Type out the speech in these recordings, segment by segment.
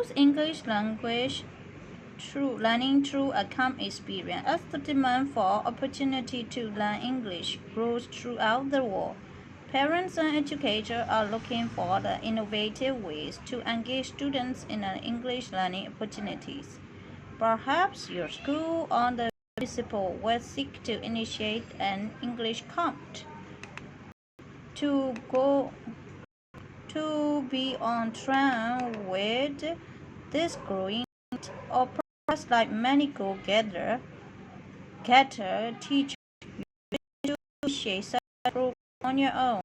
Schools English language through learning through a camp experience. As the demand for opportunity to learn English grows throughout the world, parents and educators are looking for the innovative ways to engage students in an English learning opportunities. Perhaps your school or the principal will seek to initiate an English camp to be on trend with this growing or perhaps like many go-getter teachers you initiate such a program on your own.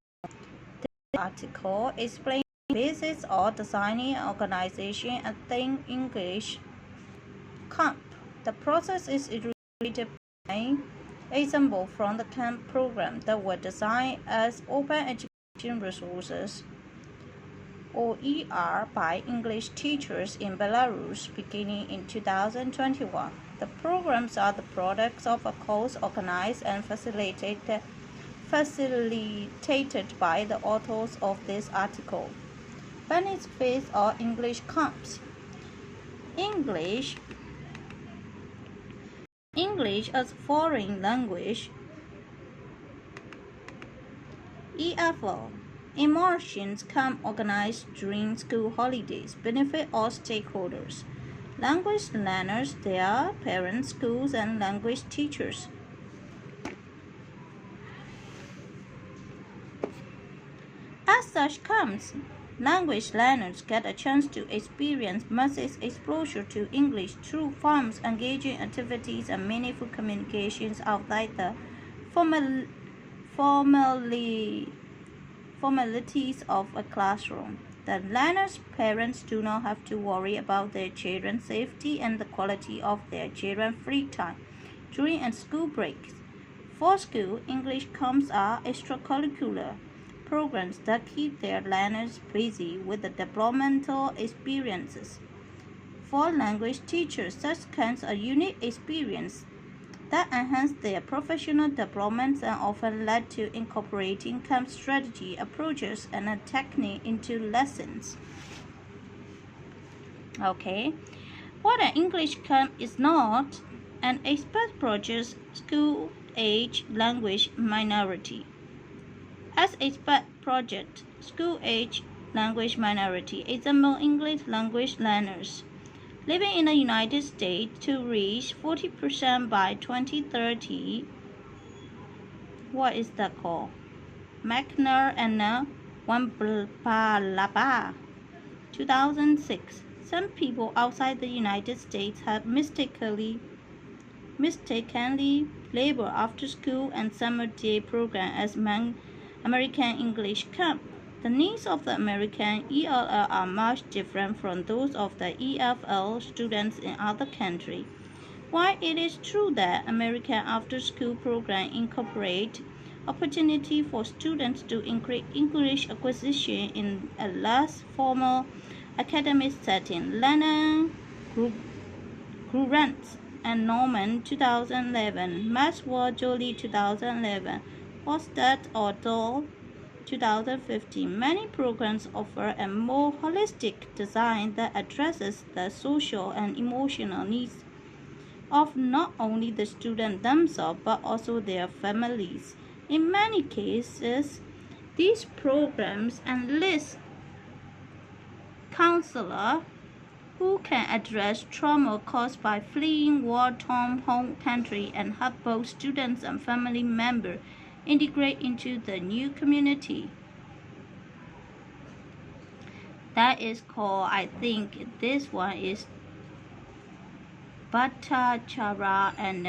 This article explains the basics of designing an organization and think English camp. The process is illustrated by example from the camp program that were designed as open education resources OER by English teachers in Belarus beginning in 2021. The programs are the products of a course organized and facilitated by the authors of this article. Benefits of English camps. English as foreign language. EFL Immersions camp organized during school holidays benefit all stakeholders: language learners, their parents, schools, and language teachers. As such camps, language learners get a chance to experience massive exposure to English through fun, engaging activities and meaningful communications outside the formalities of a classroom. The learners' parents do not have to worry about their children's safety and the quality of their children's free time during and school breaks. For school, English camps are extracurricular programs that keep their learners busy with the developmental experiences. For language teachers, such camps are unique experience that enhance their professional development and often led to incorporating camp strategy, approaches, and a technique into lessons. Okay, what an English camp is not: an expert project school-age language minority. As expert project school-age language minority, example English language learners living in the United States to reach 40% by 2030. What is that called? McNair and Wambalaba, 2006. Some people outside the United States have mistakenly labeled after-school and summer day program as American English camp. The needs of the American ELL are much different from those of the EFL students in other countries. While it is true that American after-school programs incorporate opportunity for students to increase English acquisition in a less formal academic setting, Lennon, Grant, and Norman 2011, Maxwell Jolie 2011, Hostad Otto 2015. Many programs offer a more holistic design that addresses the social and emotional needs of not only the students themselves but also their families. In many cases, these programs enlist counselors who can address trauma caused by fleeing war-torn home country and help both students and family members integrate into the new community. That is called, I think this one is Bhattacharya and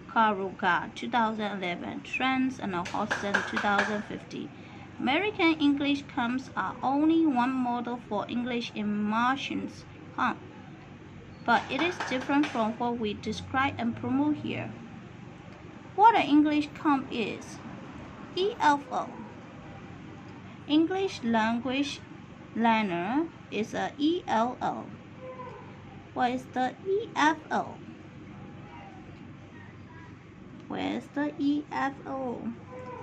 Karuga 2011, Trends and Hostel 2015. American English camps are only one model for English immersions camp, but it is different from what we describe and promote here. What an English camp is: EFL, English language learner, is a ELL. What is the EFL? Where's the EFO?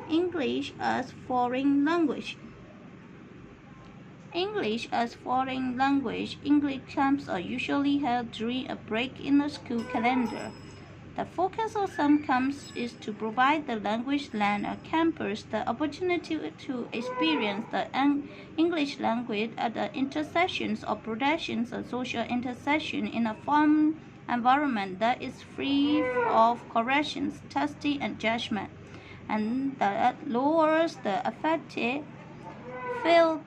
English as foreign language. English as foreign language. English camps are usually held during a break in the school calendar. The focus of some camps is to provide the language learner campers the opportunity to experience the English language at the intersections of productions and social intersection in a fun environment that is free of corrections, testing, and judgment, and that lowers the affective filter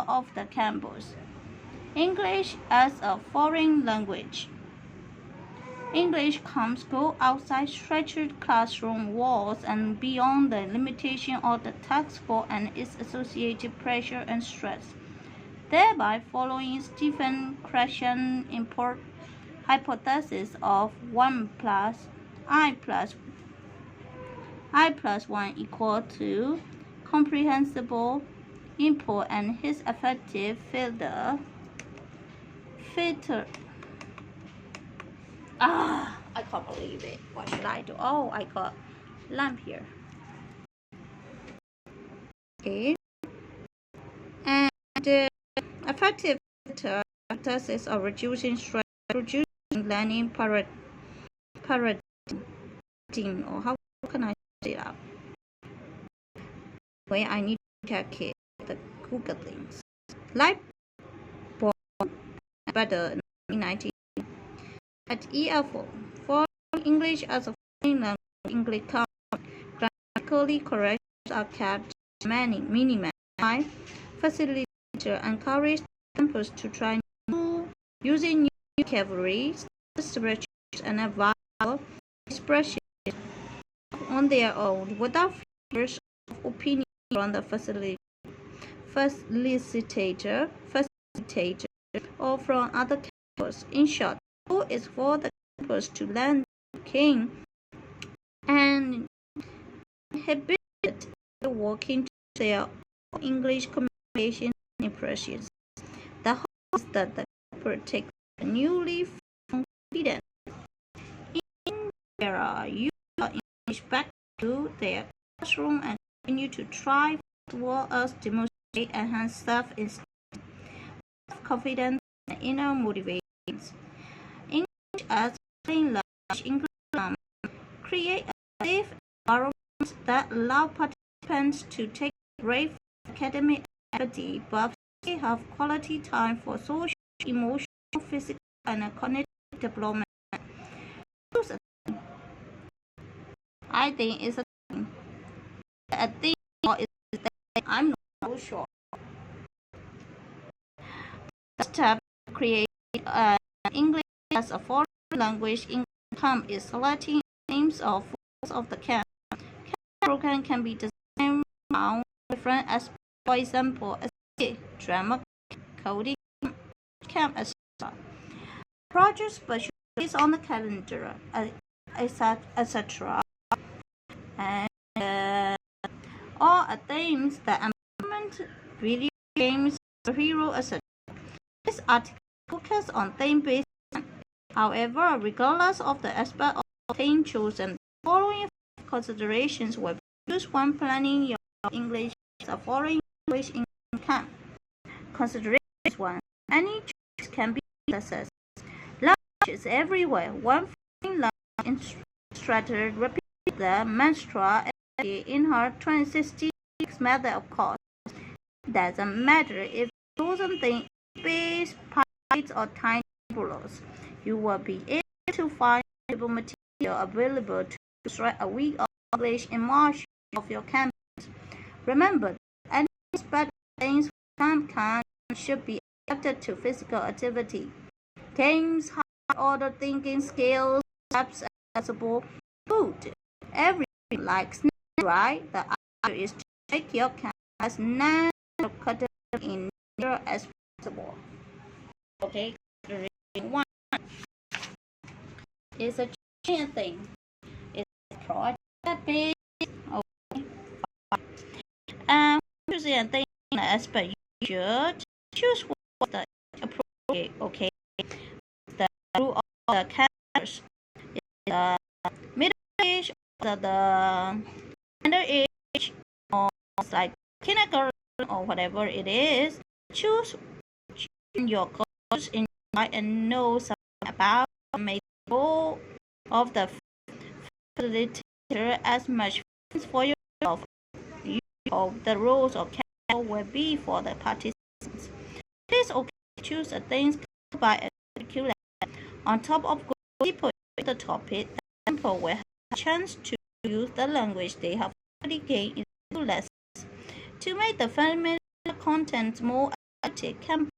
of the campus. English as a foreign language. English camps go outside structured classroom walls and beyond the limitation of the textbook and its associated pressure and stress, thereby following Stephen Krashen's hypothesis of 1 plus I plus 1 equal to comprehensible input and his effective filter. I can't believe it. What should I do? Oh, I got lamp here. Okay. And the effective filter hypothesis of reducing stress, reducing learning paradigm, or how can I say that? Anyway, I need to check it, the Google things. Light born better in 19 at EL4 for English as a foreign language. English grammatically corrections are kept minimum. Facilitator encourage campus to try using new vocabulary, structures, and vowel expressions on their own without fears of opinion from the facilitator or from other campus. In short, the goal is for the campus to learn king and inhibit the working to their own English communication impressions. The hope is that the campus takes a newly found confidence in their use of English back to their classroom and continue to thrive as well as demonstrate enhanced self-confidence and inner motivations. English as foreign language. English create a safe environment that allow participants to take a break from academic activity but still have quality time for social, emotional, physical, and cognitive development. I think it's a thing. A thing or is a thing. I'm not so sure. The step to create English as a foreign language income is selecting names of focus of the camp. Camp program can be designed around different aspects, for example, drama, coding camp, etc. Project specialists on the calendar, etc. And all are themes that environment, video games, superhero, etc. This article focuses on theme-based. However, regardless of the aspect of theme chosen, the following considerations will be used when planning your English as a foreign language in camp. Consideration 1. Any choice can be success. Language is everywhere. One foreign language instructor repeats the mantra in her 2066 method of course. It doesn't matter if the chosen thing is space, pipes, or tiny bullets. You will be able to find material available to instruct a week of English immersion of your campus. Remember, any special things camp can should be adapted to physical activity. Games, high-order thinking skills, apps, accessible food. Everything like snacks, right? The idea is to make your camp as non-academic in nature as possible. Okay, one is a giant thing. It's project based. Okay, choosing a thing aspect, you should choose what the appropriate. Okay, the rule of the campus is the middle age, the under age, or like kindergarten or whatever it is. Choose your course, enjoy and know something about. Make the goal of the facilitator as much fun for yourself. You hope the rules or council will be for the participants. It is okay to choose a things covered by a curriculum. On top of going deeper into the topic, the sample will have a chance to use the language they have already gained in the lessons. To make the familiar content more attractive, can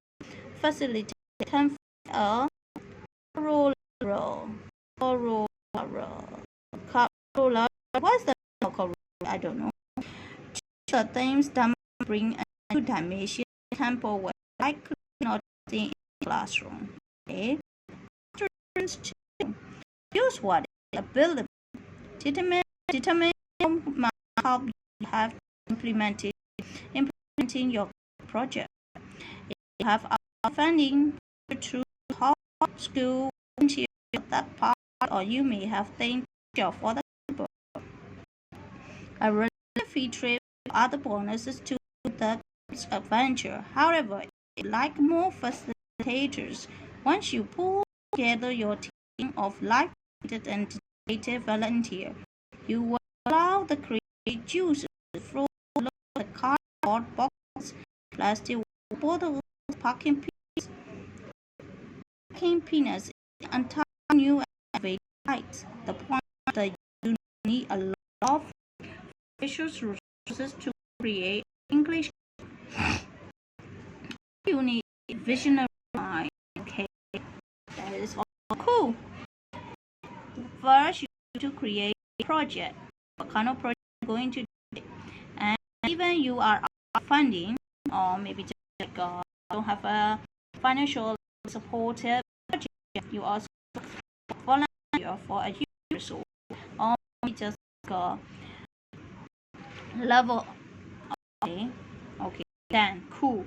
facilitate can find a corollary. What's the corollary? I don't know. The themes that bring a new dimension temple will likely not seen in the classroom. Okay. Students to use what is available. Determine how you have implementing your project. If you have funding through how school volunteer that part, or you may have think job for the people. A related fee trip or other bonuses to the adventure. However, if you like more facilitators, once you pull together your team of like-minded and dedicated volunteers, you will allow the creative juices to flow along the cardboard boxes, plastic bottles, packing peanuts in entire new and innovative heights. The point is that you need a lot of precious resources to create English. You need a visionary mind. Okay, that is all cool. First, you need to create a project. What kind of project are you going to do? And even you are funding, or maybe just like don't have a financial supportive project, you also volunteer for a year or so, or maybe just level. Okay, then cool.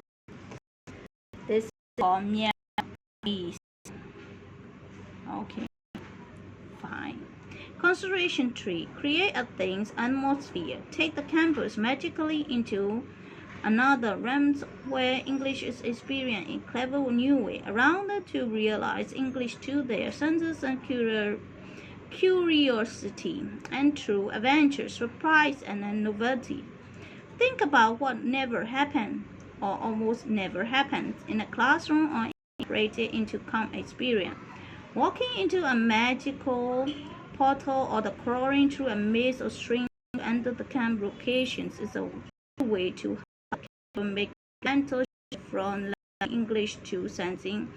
This is called Myanmar. Okay, fine. Consideration 3. Create a thing's atmosphere. Take the campus magically into another realm where English is experienced in clever new way. Around to realize English to their senses and curiosity and through adventure, surprise, and novelty. Think about what never happened or almost never happened in a classroom or integrated into calm experience. Walking into a magical portal or crawling through a maze of strings under the camp locations is a way to make mental shift from learning English to sensing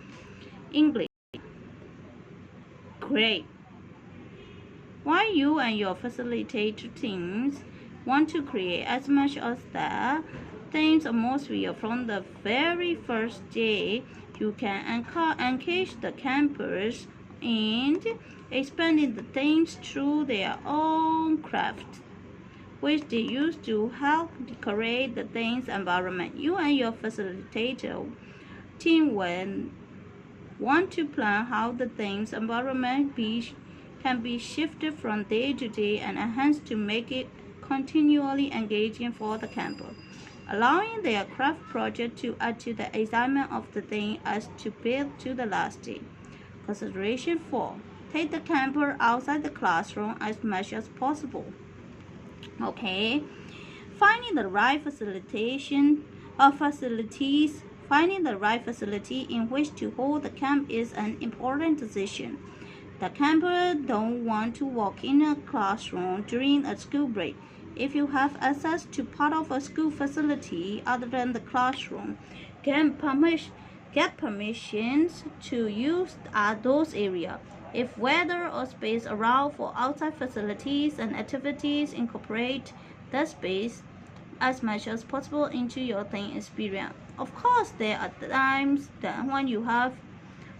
English. Great. While you and your facilitator teams want to create as much as the themes atmosphere from the very first day, you can engage the campers in expanding the themes through their own craft, which they use to help decorate the theme's environment. You and your facilitator team will want to plan how the theme's environment can be shifted from day to day and enhanced to make it continually engaging for the camper, allowing their craft project to add to the excitement of the day as to build to the last day. Consideration 4. Take the camper outside the classroom as much as possible. Okay. Finding the right finding the right facility in which to hold the camp is an important decision. The camper don't want to walk in a classroom during a school break. If you have access to part of a school facility other than the classroom, get permissions to use those areas. If weather or space allow for outside facilities and activities, incorporate that space as much as possible into your thing experience. Of course, there are times that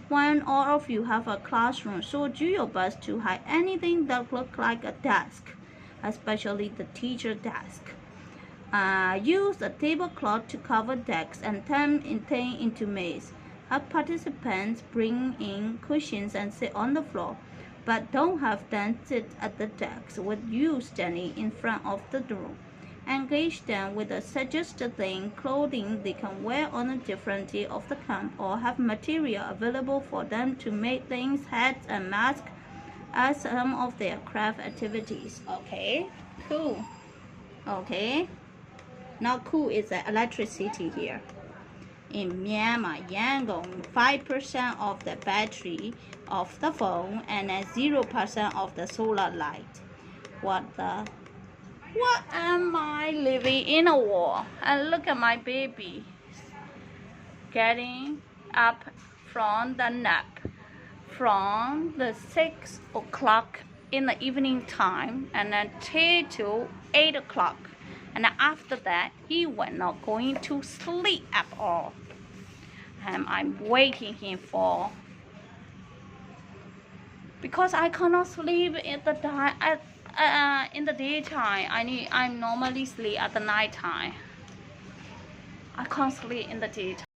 when all of you have a classroom, so do your best to hide anything that looks like a desk, especially the teacher desk. Use a tablecloth to cover desks and turn things into maze. Have participants bring in cushions and sit on the floor, but don't have them sit at the desk with you standing in front of the door. Engage them with a suggested thing, clothing they can wear on a different day of the camp, or have material available for them to make things, hats and masks as some of their craft activities. Okay, cool. Okay, now cool is the electricity here. In Myanmar, Yangon, 5% of the battery of the phone and 0% of the solar light. What am I living in a war? And look at my baby getting up from the nap from the 6 o'clock in the evening time and until 8 o'clock. And after that, he was not going to sleep at all. And I'm waking him for, because I cannot sleep in the daytime. I normally sleep at the night time. I can't sleep in the daytime.